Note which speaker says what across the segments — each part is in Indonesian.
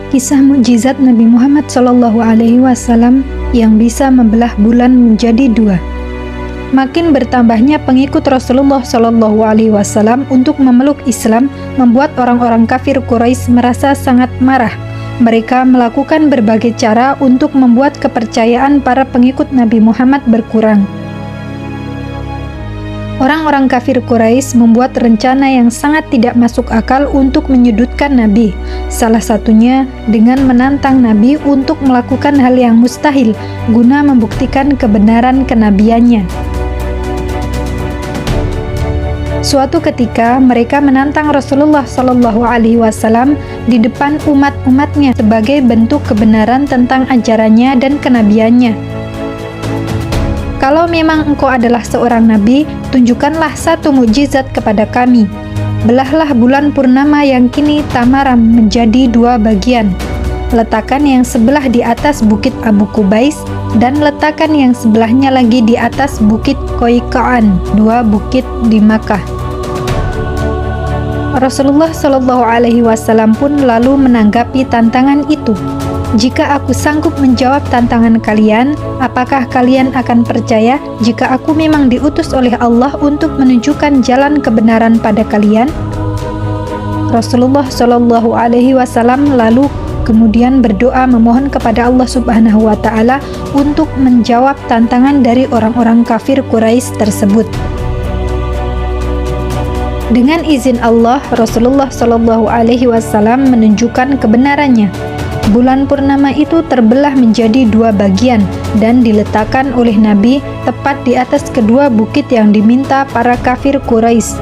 Speaker 1: Kisah mukjizat Nabi Muhammad SAW yang bisa membelah bulan menjadi dua. Makin bertambahnya pengikut Rasulullah SAW untuk memeluk Islam membuat orang-orang kafir Quraisy merasa sangat marah. Mereka melakukan berbagai cara untuk membuat kepercayaan para pengikut Nabi Muhammad berkurang. Orang-orang kafir Quraisy membuat rencana yang sangat tidak masuk akal untuk menyudutkan Nabi. Salah satunya dengan menantang Nabi untuk melakukan hal yang mustahil guna membuktikan kebenaran kenabiannya. Suatu ketika mereka menantang Rasulullah SAW di depan umat-umatnya sebagai bentuk kebenaran tentang ajarannya dan kenabiannya. Kalau memang engkau adalah seorang nabi, tunjukkanlah satu mukjizat kepada kami. Belahlah bulan purnama yang kini tamaram menjadi dua bagian. Letakkan yang sebelah di atas bukit Abu Qubais dan letakkan yang sebelahnya lagi di atas bukit Qoiqaan, dua bukit di Makkah. Rasulullah SAW pun lalu menanggapi tantangan itu. Jika aku sanggup menjawab tantangan kalian, apakah kalian akan percaya jika aku memang diutus oleh Allah untuk menunjukkan jalan kebenaran pada kalian? Rasulullah SAW lalu kemudian berdoa memohon kepada Allah Subhanahu wa Ta'ala untuk menjawab tantangan dari orang-orang kafir Quraisy tersebut. Dengan izin Allah, Rasulullah SAW menunjukkan kebenarannya. Bulan purnama itu terbelah menjadi dua bagian dan diletakkan oleh Nabi tepat di atas kedua bukit yang diminta para kafir Quraisy.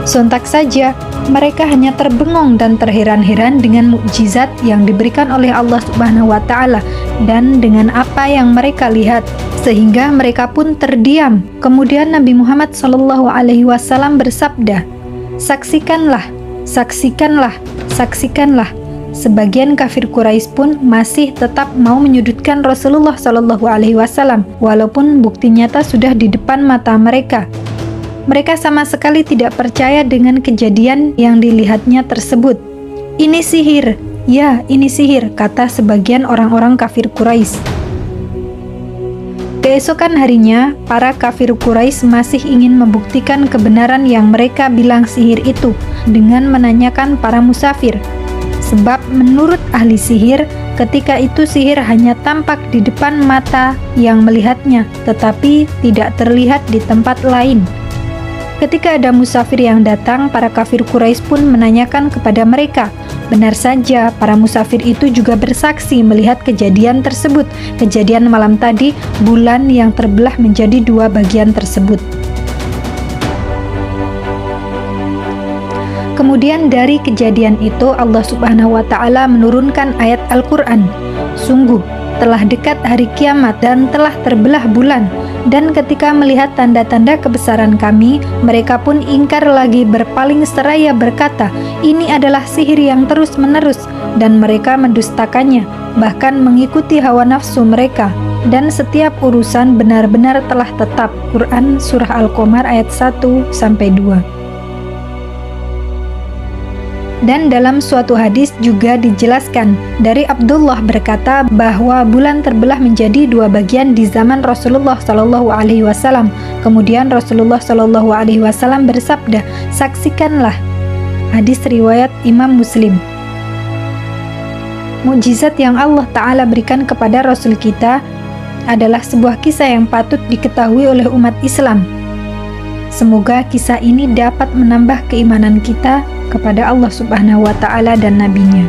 Speaker 1: Sontak saja, mereka hanya terbengong dan terheran-heran dengan mukjizat yang diberikan oleh Allah Subhanahu wa Ta'ala dan dengan apa yang mereka lihat, sehingga mereka pun terdiam. Kemudian Nabi Muhammad SAW bersabda, "Saksikanlah, saksikanlah, saksikanlah." Sebagian kafir Quraisy pun masih tetap mau menyudutkan Rasulullah SAW, walaupun bukti nyata sudah di depan mata mereka. Mereka sama sekali tidak percaya dengan kejadian yang dilihatnya tersebut. "Ini sihir, ya ini sihir," kata sebagian orang-orang kafir Quraisy. Keesokan harinya, para kafir Quraisy masih ingin membuktikan kebenaran yang mereka bilang sihir itu dengan menanyakan para musafir. Sebab menurut ahli sihir, ketika itu sihir hanya tampak di depan mata yang melihatnya, tetapi tidak terlihat di tempat lain. Ketika ada musafir yang datang, para kafir Quraisy pun menanyakan kepada mereka. Benar saja, para musafir itu juga bersaksi melihat kejadian tersebut. Kejadian malam tadi, bulan yang terbelah menjadi dua bagian tersebut. Kemudian dari kejadian itu Allah Subhanahu wa Ta'ala menurunkan ayat Al-Quran. "Sungguh telah dekat hari kiamat dan telah terbelah bulan, dan ketika melihat tanda-tanda kebesaran kami, mereka pun ingkar lagi berpaling seraya berkata, ini adalah sihir yang terus-menerus, dan mereka mendustakannya, bahkan mengikuti hawa nafsu mereka, dan setiap urusan benar-benar telah tetap." Quran Surah Al-Qamar ayat 1-2. Dan dalam suatu hadis juga dijelaskan dari Abdullah berkata bahwa bulan terbelah menjadi dua bagian di zaman Rasulullah SAW. Kemudian Rasulullah SAW bersabda, "Saksikanlah." Hadis riwayat Imam Muslim. Mukjizat yang Allah Ta'ala berikan kepada Rasul kita adalah sebuah kisah yang patut diketahui oleh umat Islam. Semoga kisah ini dapat menambah keimanan kita kepada Allah Subhanahu wa Ta'ala dan Nabi-Nya.